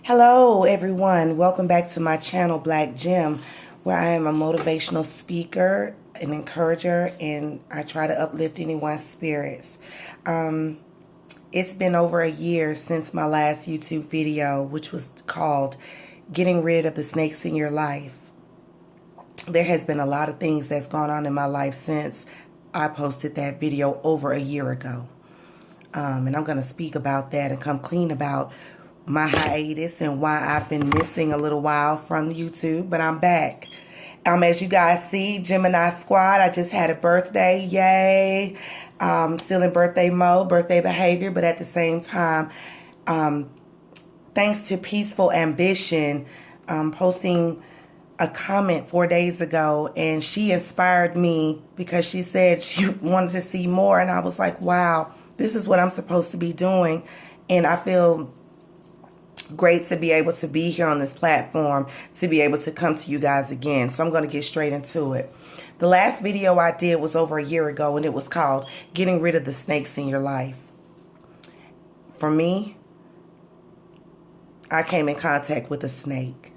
Hello, everyone. Welcome back to my channel, Black Gem, where I am a motivational speaker, an encourager, and I try to uplift anyone's spirits. It's been over a year since my last YouTube video, which was called Getting Rid of the Snakes in Your Life. There has been a lot of things that's gone on in my life since I posted that video over a year ago. And I'm going to speak about that and come clean about my hiatus and why I've been missing a little while from YouTube, but I'm back. As you guys see, Gemini Squad, I just had a birthday, yay. Still in birthday mode, birthday behavior, but at the same time, thanks to Peaceful Ambition, posting a comment 4 days ago, and she inspired me because she said she wanted to see more, and I was like, wow, this is what I'm supposed to be doing, and I feel great to be able to be here on this platform, to be able to come to you guys again. So I'm going to get straight into it. The last video I did was over a year ago, and it was called Getting Rid of the Snakes in Your Life. For me, I came in contact with a snake.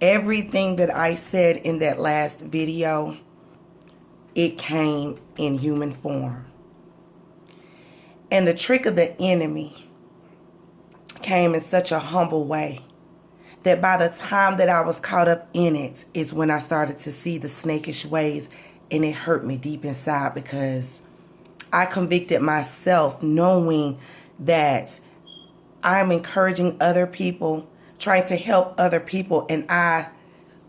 Everything that I said in that last video, it came in human form. And the trick of the enemy came in such a humble way that by the time that I was caught up in it is when I started to see the snakish ways, and it hurt me deep inside because I convicted myself knowing that I'm encouraging other people, trying to help other people, and I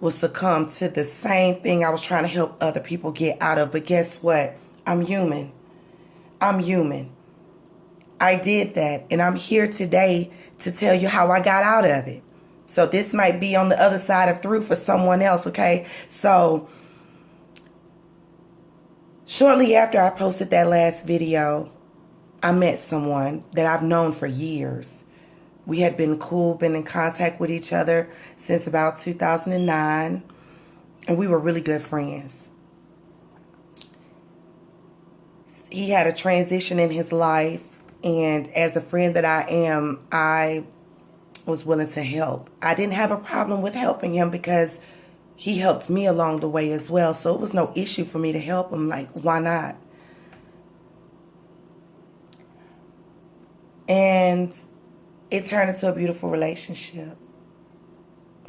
will succumb to the same thing I was trying to help other people get out of. But guess what? I'm human. I'm human. I did that, and I'm here today to tell you how I got out of it. So this might be on the other side of through for someone else, okay? So shortly after I posted that last video, I met someone that I've known for years. We had been cool, been in contact with each other since about 2009, and we were really good friends. He had a transition in his life, and as a friend that I am, I was willing to help. I didn't have a problem with helping him because he helped me along the way as well. So it was no issue for me to help him. Like, why not? And it turned into a beautiful relationship.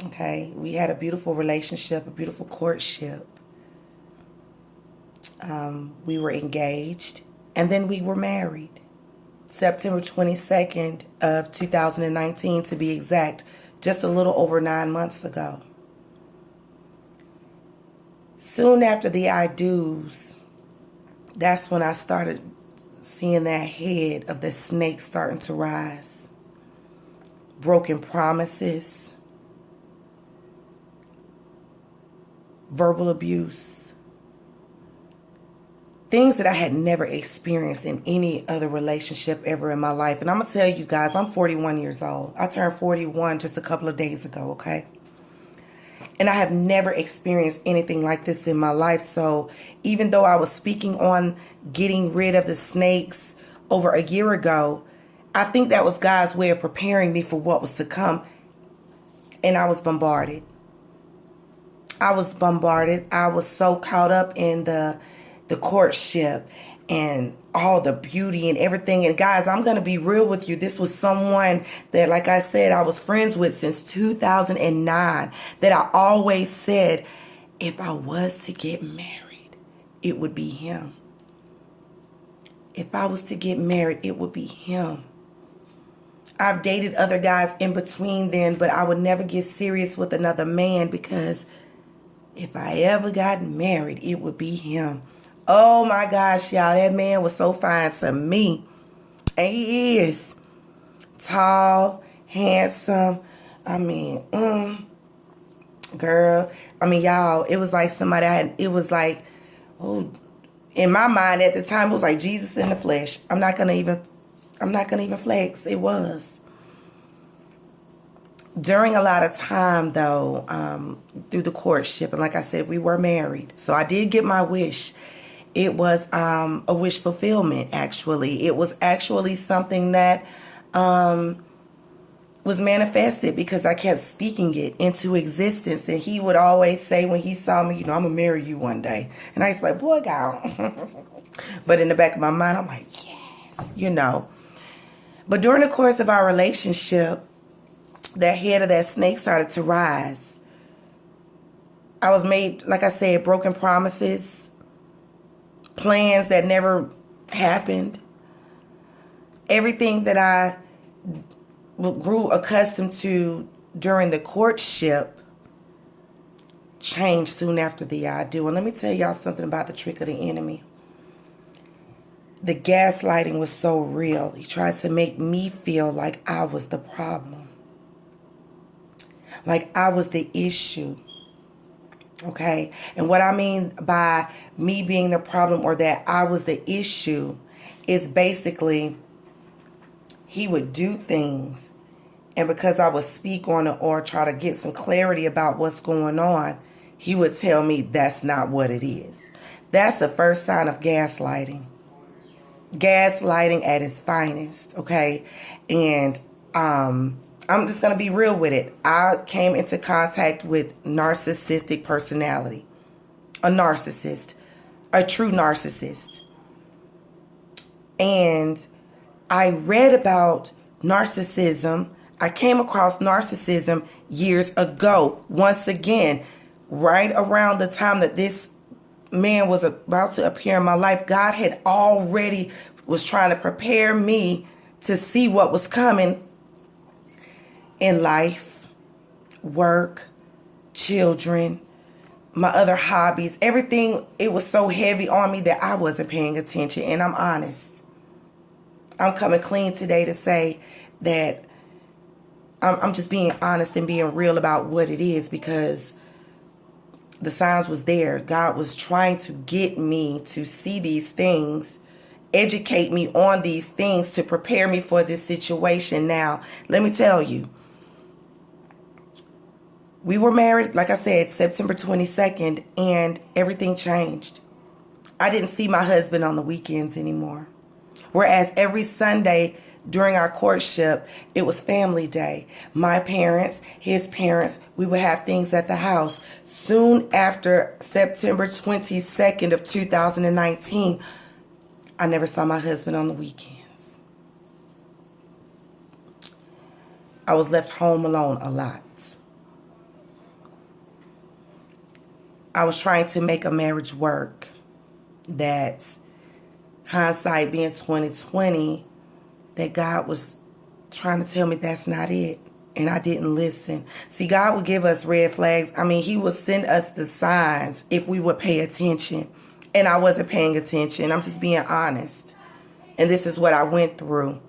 Okay, we had a beautiful relationship, a beautiful courtship. We were engaged, and then we were married. September 22nd of 2019 to be exact, just a little over 9 months ago. Soon after the I do's, that's when I started seeing that head of the snake starting to rise. Broken promises, verbal abuse, things that I had never experienced in any other relationship ever in my life. And I'm going to tell you guys, I'm 41 years old. I turned 41 just a couple of days ago, okay? And I have never experienced anything like this in my life. So even though I was speaking on getting rid of the snakes over a year ago, I think that was God's way of preparing me for what was to come. And I was bombarded. I was bombarded. I was so caught up in the courtship and all the beauty and everything. And guys, I'm going to be real with you. This was someone that, like I said, I was friends with since 2009, that I always said, if I was to get married, it would be him. If I was to get married, it would be him. I've dated other guys in between then, but I would never get serious with another man because if I ever got married, it would be him. Oh my gosh, y'all, that man was so fine to me. And he is tall, handsome. I mean, girl. I mean, y'all, it was like somebody it was like, oh, in my mind at the time, it was like Jesus in the flesh. I'm not gonna even flex. It was. During a lot of time, though, through the courtship, and like I said, we were married. So I did get my wish. It was a wish fulfillment, actually. It was actually something that was manifested because I kept speaking it into existence. And he would always say when he saw me, I'm going to marry you one day. And I used to be like, boy, go. But in the back of my mind, I'm like, yes, But during the course of our relationship, that head of that snake started to rise. I was made, like I said, broken promises, plans that never happened. Everything that I grew accustomed to during the courtship changed soon after the I do. And let me tell y'all something about the trick of the enemy. The gaslighting was so real. He tried to make me feel like I was the problem. Like I was the issue. Okay? And what I mean by me being the problem or that I was the issue is basically he would do things, and because I would speak on it or try to get some clarity about what's going on, he would tell me that's not what it is. That's the first sign of gaslighting. Gaslighting at its finest, okay? And I'm just going to be real with it. I came into contact with narcissistic personality. A narcissist. A true narcissist. And I read about narcissism. I came across narcissism years ago. Once again, right around the time that this man was about to appear in my life, God had already was trying to prepare me to see what was coming in life, work, children, my other hobbies, everything. It was so heavy on me that I wasn't paying attention. And I'm honest. I'm coming clean today to say that I'm just being honest and being real about what it is, because the signs was there. God was trying to get me to see these things, educate me on these things to prepare me for this situation. Now, let me tell you, we were married, like I said, September 22nd, and everything changed. I didn't see my husband on the weekends anymore. Whereas every Sunday during our courtship, it was family day. My parents, his parents, we would have things at the house. Soon after September 22nd of 2019, I never saw my husband on the weekends. I was left home alone a lot. I was trying to make a marriage work that, hindsight being 2020, that God was trying to tell me that's not it. And I didn't listen. See, God would give us red flags. I mean, he would send us the signs if we would pay attention. And I wasn't paying attention. I'm just being honest. And this is what I went through.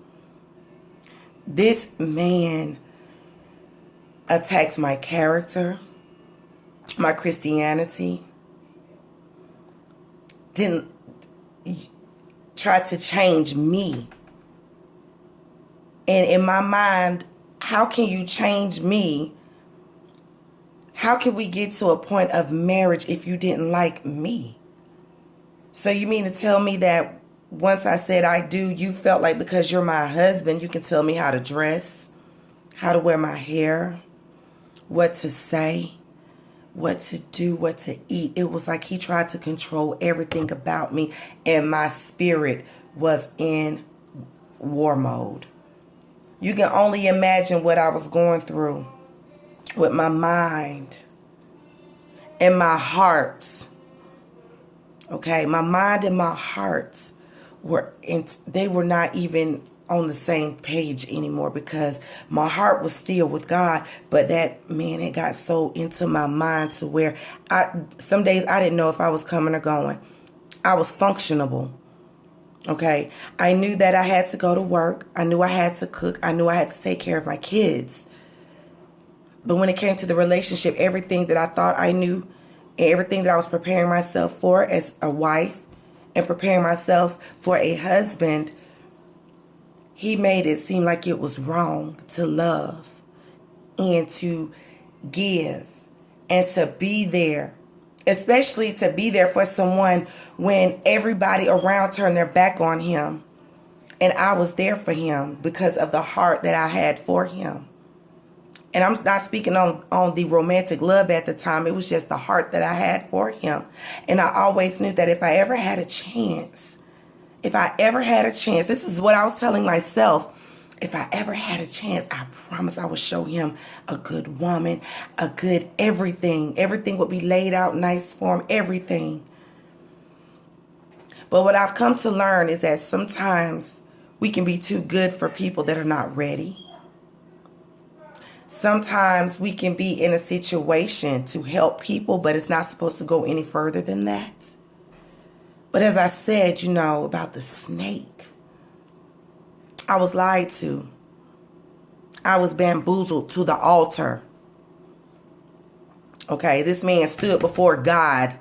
This man attacked my character, my Christianity, didn't try to change me. And in my mind, how can you change me? How can we get to a point of marriage if you didn't like me? So you mean to tell me that once I said I do, you felt like because you're my husband, you can tell me how to dress, how to wear my hair, what to say, what to do, what to eat. It was like he tried to control everything about me, and my spirit was in war mode. You can only imagine what I was going through with my mind and my heart. Okay, my mind and my heart they were not even on the same page anymore, because my heart was still with God, but that man had got so into my mind to where some days I didn't know if I was coming or going. I was functionable. Okay, I knew that I had to go to work. I knew I had to cook. I knew I had to take care of my kids. But when it came to the relationship, everything that I thought I knew and everything that I was preparing myself for as a wife and preparing myself for a husband, he made it seem like it was wrong to love and to give and to be there. Especially to be there for someone when everybody around turned their back on him. And I was there for him because of the heart that I had for him. And I'm not speaking on the romantic love at the time. It was just the heart that I had for him. And I always knew that if I ever had a chance, this is what I was telling myself. If I ever had a chance, I promise I would show him a good woman, a good everything. Everything would be laid out nice for him, everything. But what I've come to learn is that sometimes we can be too good for people that are not ready. Sometimes we can be in a situation to help people, but it's not supposed to go any further than that. But as I said, about the snake, I was lied to. I was bamboozled to the altar. Okay, this man stood before God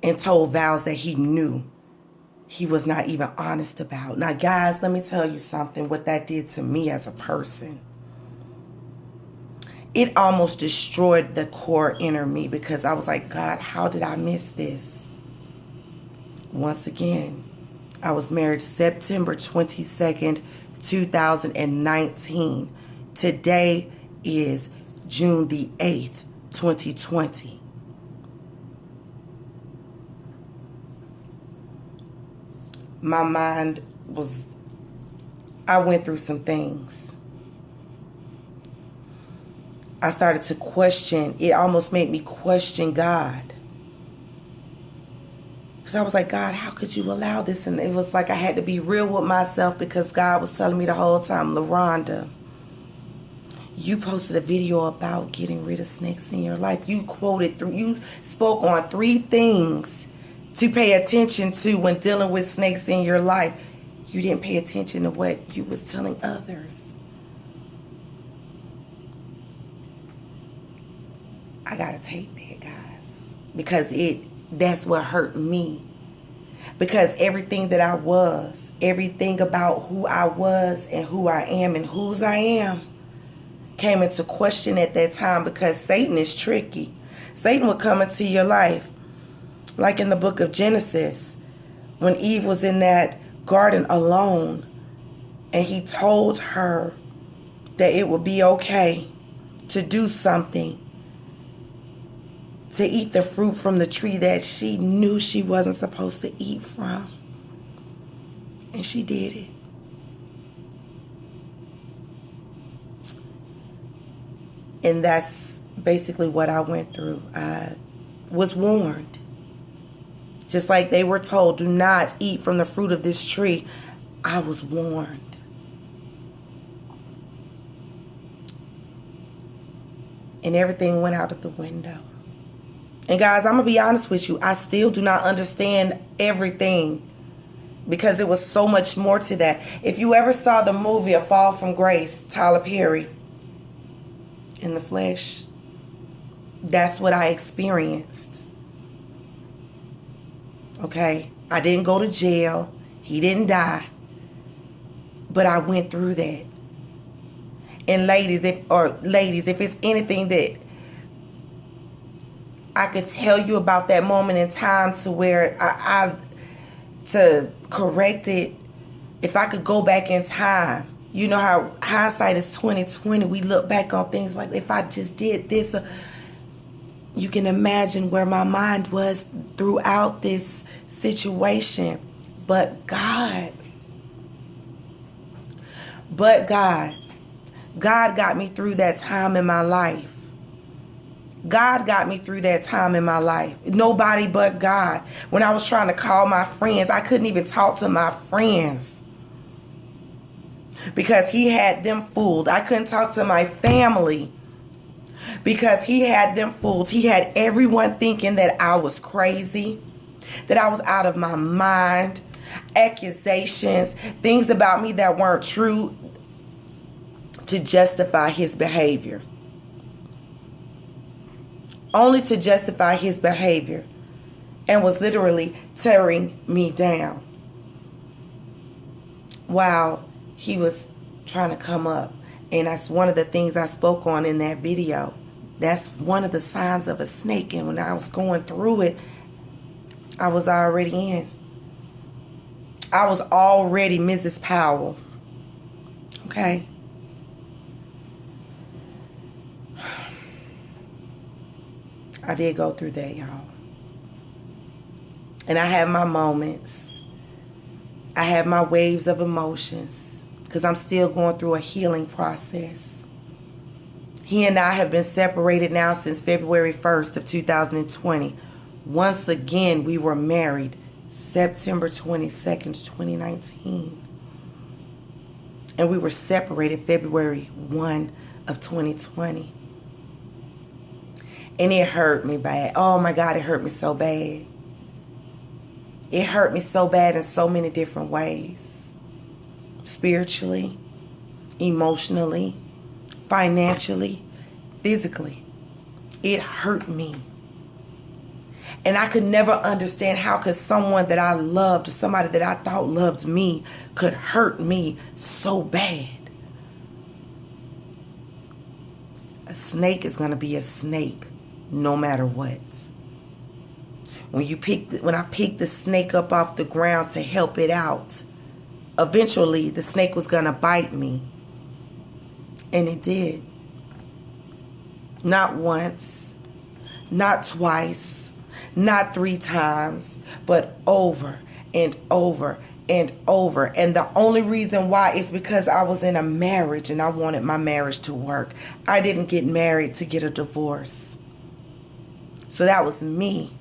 and told vows that he knew he was not even honest about. Now, guys, let me tell you something, what that did to me as a person. It almost destroyed the core inner me, because I was like, God, how did I miss this? Once again, I was married September 22nd, 2019. Today is June the 8th, 2020. My mind I went through some things. I started to question. It almost made me question God. Because I was like, God, how could you allow this? And it was like I had to be real with myself, because God was telling me the whole time, LaRonda, you posted a video about getting rid of snakes in your life. You spoke on 3 things to pay attention to when dealing with snakes in your life. You didn't pay attention to what you was telling others. I gotta take that, guys, because that's what hurt me. Because everything that I was, everything about who I was and who I am and whose I am came into question at that time, because Satan is tricky. Satan would come into your life, like in the book of Genesis, when Eve was in that garden alone, and he told her that it would be okay to do something, to eat the fruit from the tree that she knew she wasn't supposed to eat from. And she did it. And that's basically what I went through. I was warned. Just like they were told, do not eat from the fruit of this tree. I was warned. And everything went out of the window. And guys, I'm going to be honest with you. I still do not understand everything, because it was so much more to that. If you ever saw the movie A Fall from Grace, Tyler Perry, in the flesh, that's what I experienced. Okay? I didn't go to jail. He didn't die. But I went through that. And ladies, if it's anything that I could tell you about that moment in time, to where to correct it, if I could go back in time, you know how hindsight is 20/20. We look back on things like, if I just did this, you can imagine where my mind was throughout this situation. But God got me through that time in my life. God got me through that time in my life. Nobody but God. When I was trying to call my friends, I couldn't even talk to my friends, because he had them fooled. I couldn't talk to my family, because he had them fooled. He had everyone thinking that I was crazy, that I was out of my mind, accusations, things about me that weren't true, to justify his behavior. Only to justify his behavior, and was literally tearing me down while he was trying to come up. And that's one of the things I spoke on in that video. That's one of the signs of a snake. And when I was going through it, I was already in. I was already Mrs. Powell. Okay? I did go through that, y'all. And I have my moments. I have my waves of emotions because I'm still going through a healing process. He and I have been separated now since February 1st of 2020. Once again, we were married September 22nd, 2019. And we were separated February 1 of 2020. And it hurt me bad. Oh my God, it hurt me so bad. It hurt me so bad in so many different ways. Spiritually, emotionally, financially, physically. It hurt me. And I could never understand how could someone that I loved, somebody that I thought loved me, could hurt me so bad. A snake is going to be a snake no matter what. When I picked the snake up off the ground to help it out, eventually the snake was going to bite me. And it did. Not once, not twice, not 3 times, but over and over and over. And the only reason why is because I was in a marriage and I wanted my marriage to work. I didn't get married to get a divorce. So that was me.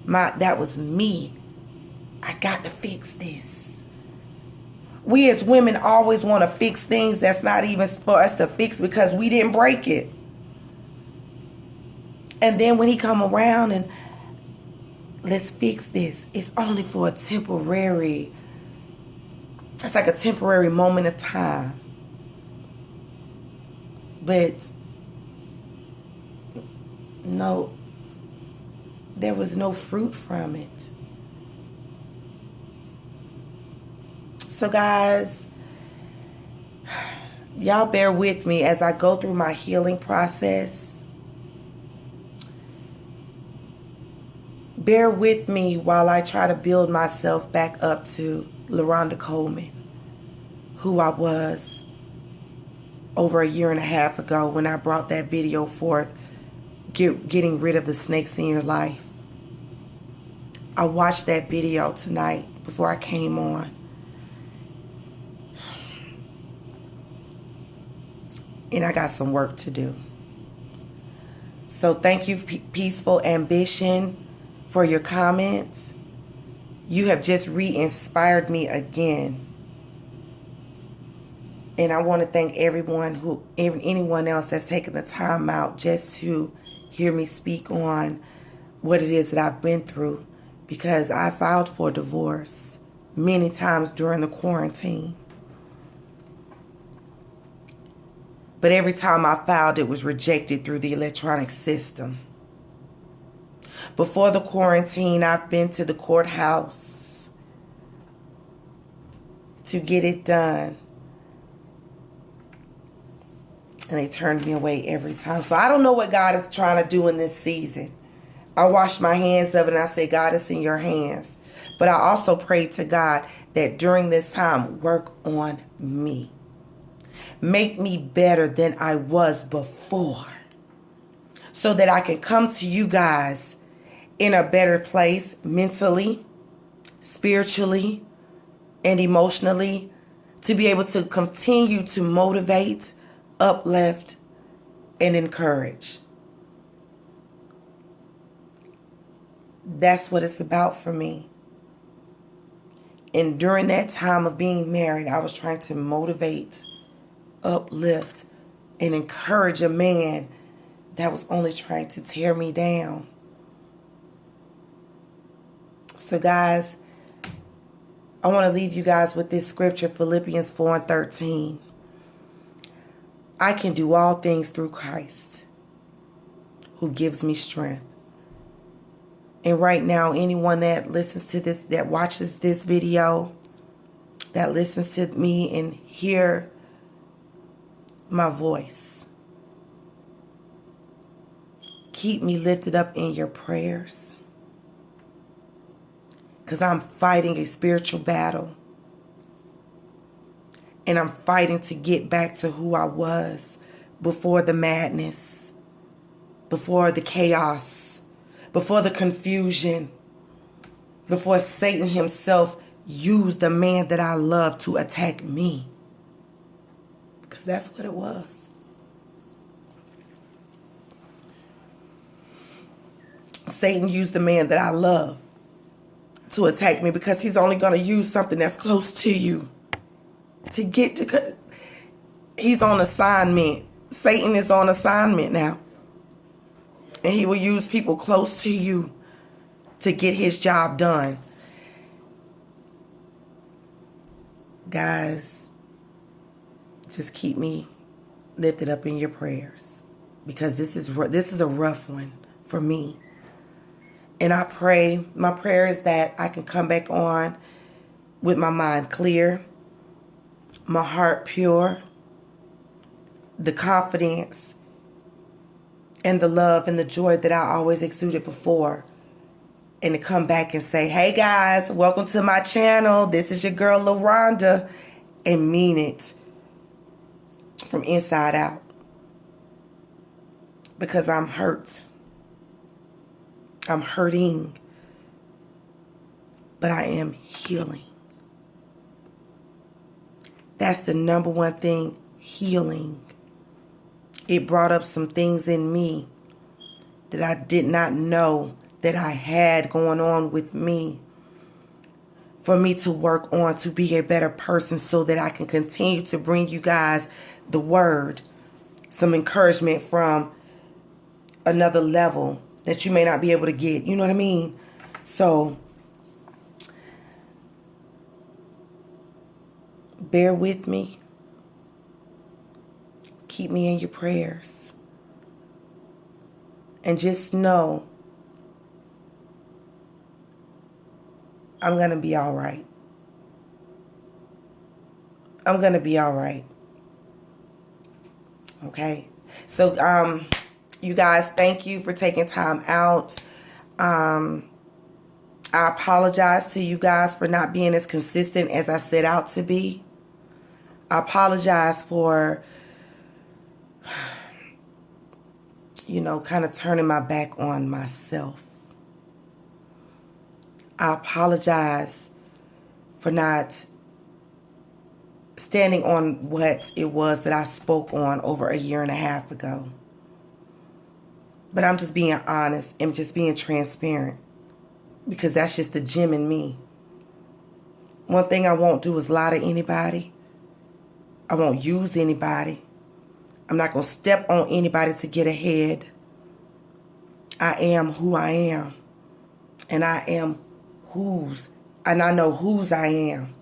That was me. I got to fix this. We as women always want to fix things that's not even for us to fix because we didn't break it. And then when he come around and let's fix this, it's only for a temporary, it's like a temporary moment of time. But no, there was no fruit from it. So guys, y'all bear with me as I go through my healing process. Bear with me while I try to build myself back up to LaRonda Coleman, who I was over a year and a half ago when I brought that video forth, getting rid of the snakes in your life. I watched that video tonight before I came on. And I got some work to do. So thank you, Peaceful Ambition, for your comments. You have just re-inspired me again. And I want to thank anyone else that's taken the time out just to hear me speak on what it is that I've been through, because I filed for divorce many times during the quarantine. But every time I filed, it was rejected through the electronic system. Before the quarantine, I've been to the courthouse to get it done. And they turned me away every time. So I don't know what God is trying to do in this season. I washed my hands of it and I say, God, it's in your hands. But I also prayed to God that during this time, work on me. Make me better than I was before, so that I can come to you guys in a better place mentally, spiritually, and emotionally, to be able to continue to motivate, uplift, and encourage. That's what it's about for me. And during that time of being married, I was trying to motivate, uplift, and encourage a man that was only trying to tear me down. So guys, I want to leave you guys with this scripture, Philippians 4:13. I can do all things through Christ who gives me strength. And right now, anyone that listens to this, that watches this video, that listens to me and hear my voice, keep me lifted up in your prayers, because I'm fighting a spiritual battle, and I'm fighting to get back to who I was before the madness, before the chaos, before the confusion, before Satan himself used the man that I love to attack me. Because that's what it was. Satan used the man that I love to attack me because he's only going to use something that's close to you to get to. He's on assignment. Satan is on assignment now. And he will use people close to you to get his job done. Guys, just keep me lifted up in your prayers because this is a rough one for me. And I pray, my prayer is that I can come back on with my mind clear, my heart pure, the confidence and the love and the joy that I always exuded before. And to come back and say, hey guys, welcome to my channel. This is your girl LaRonda. And mean it from inside out. Because I'm hurt. I'm hurting. But I am healing. That's the number one thing, healing. It brought up some things in me that I did not know that I had going on with me, for me to work on to be a better person so that I can continue to bring you guys the word, some encouragement from another level that you may not be able to get. You know what I mean? So bear with me. Keep me in your prayers. And just know I'm going to be all right. I'm going to be all right. Okay? So, you guys, thank you for taking time out. I apologize to you guys for not being as consistent as I set out to be. I apologize for, kind of turning my back on myself. I apologize for not standing on what it was that I spoke on over a year and a half ago. But I'm just being honest and just being transparent because that's just the gem in me. One thing I won't do is lie to anybody. I won't use anybody. I'm not going to step on anybody to get ahead. I am who I am. And I am and I know whose I am.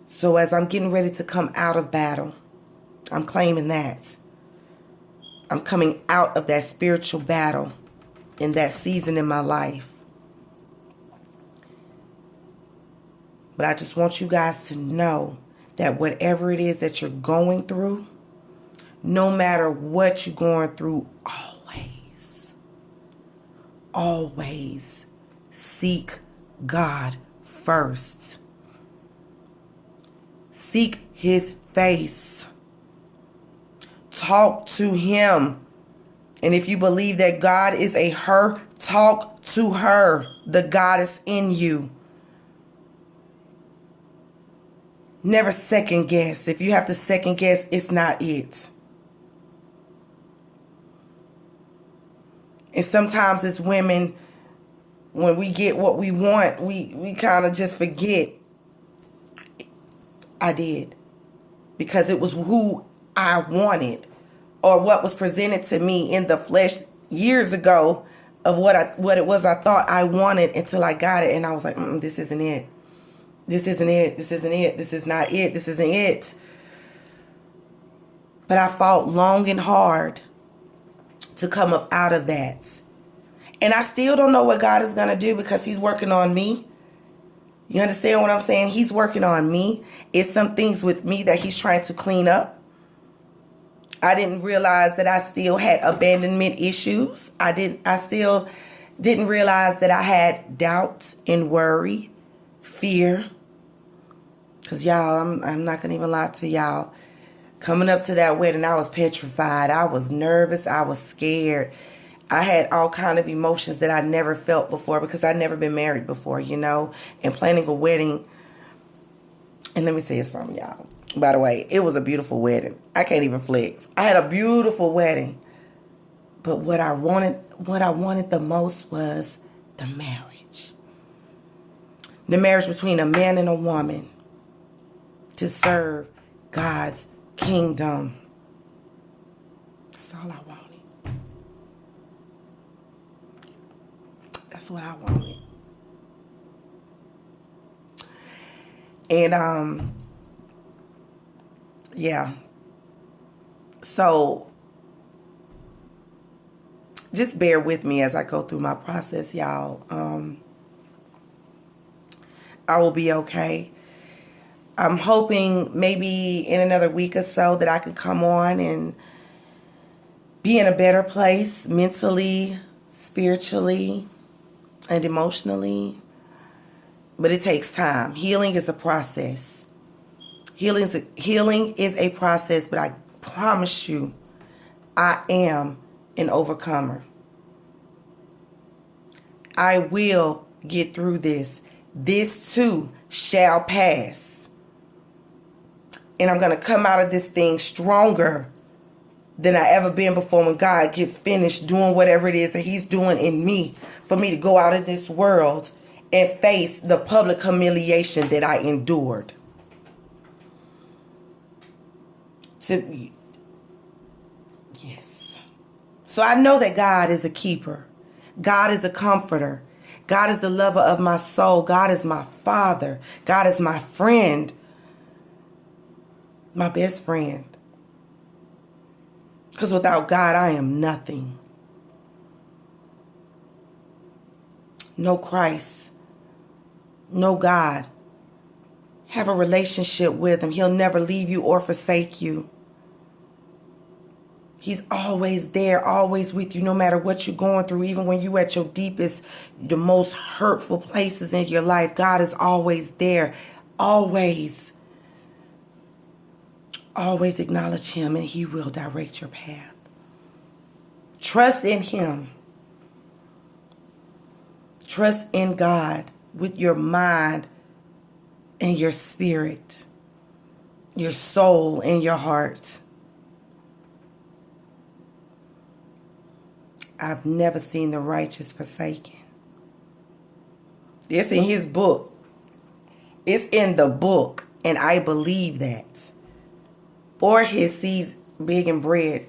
So as I'm getting ready to come out of battle, I'm claiming that. I'm coming out of that spiritual battle in that season in my life. But I just want you guys to know that whatever it is that you're going through, no matter what you're going through, always seek God first. Seek his face. Talk to him. And if you believe that God is a her, talk to her, the goddess in you. Never second guess. If you have to second guess, it's not it. And sometimes as women, when we get what we want, we kind of just forget. I did. Because it was who I wanted. Or what was presented to me in the flesh years ago of what it was I thought I wanted until I got it. And I was like, this isn't it. This isn't it. This isn't it. This is not it. This isn't it. But I fought long and hard to come up out of that. And I still don't know what God is going to do because he's working on me. You understand what I'm saying? He's working on me. It's some things with me that he's trying to clean up. I didn't realize that I still had abandonment issues. I still didn't realize that I had doubt and worry, fear. Because y'all, I'm not going to even lie to y'all. Coming up to that wedding, I was petrified. I was nervous. I was scared. I had all kind of emotions that I never felt before because I'd never been married before, you know, and planning a wedding. And let me say something, y'all. By the way, it was a beautiful wedding. I can't even flex. I had a beautiful wedding. But what I wanted the most was the marriage. The marriage between a man and a woman to serve God's kingdom. That's all I wanted. That's what I wanted. And yeah. So just bear with me as I go through my process, y'all. I will be okay. I'm hoping maybe in another week or so that I could come on and be in a better place mentally, spiritually, and emotionally. But it takes time. Healing is a process. Healing is a process, but I promise you, I am an overcomer. I will get through this. This too shall pass. And I'm going to come out of this thing stronger than I ever been before when God gets finished doing whatever it is that he's doing in me for me to go out of this world and face the public humiliation that I endured. Yes. So I know that God is a keeper. God is a comforter. God is the lover of my soul. God is my father. God is my friend. My best friend. Because without God, I am nothing. No Christ. No God. Have a relationship with him. He'll never leave you or forsake you. He's always there, always with you, no matter what you're going through, even when you're at your deepest, the most hurtful places in your life. God is always there, always. Always acknowledge him and he will direct your path. Trust in him. Trust in God with your mind and your spirit, your soul and your heart. I've never seen the righteous forsaken. It's in his book. It's in the book, and I believe that. Or his seeds big and bread.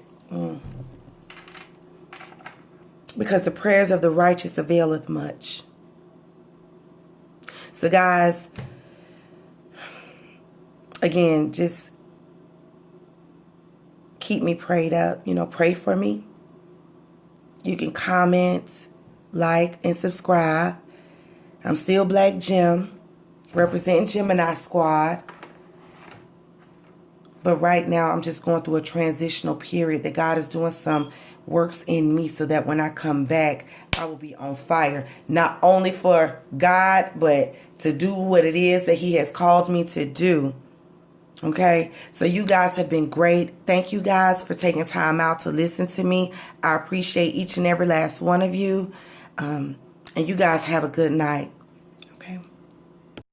Because the prayers of the righteous availeth much. So guys, again, just keep me prayed up. Pray for me. You can comment, like, and subscribe. I'm still Black Gem, representing Gemini Squad. But right now, I'm just going through a transitional period that God is doing some works in me so that when I come back, I will be on fire. Not only for God, but to do what it is that he has called me to do. Okay, so you guys have been great. Thank you guys for taking time out to listen to me. I appreciate each and every last one of you. And you guys have a good night.